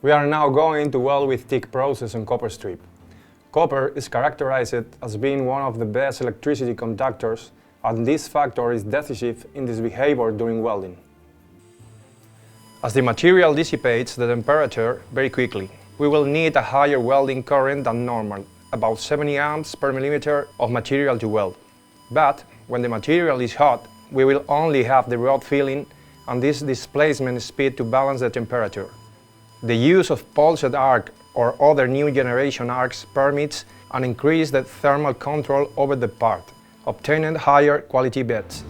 We are now going to weld with TIG process on copper strip. Copper is characterized as being one of the best electricity conductors, and this factor is decisive in this behavior during welding. As the material dissipates the temperature very quickly, we will need a higher welding current than normal, about 70 amps per millimeter of material to weld. But when the material is hot, we will only have the rod filling and this displacement speed to balance the temperature. The use of pulsed arc or other new generation arcs permits an increased thermal control over the part, obtaining higher quality beds.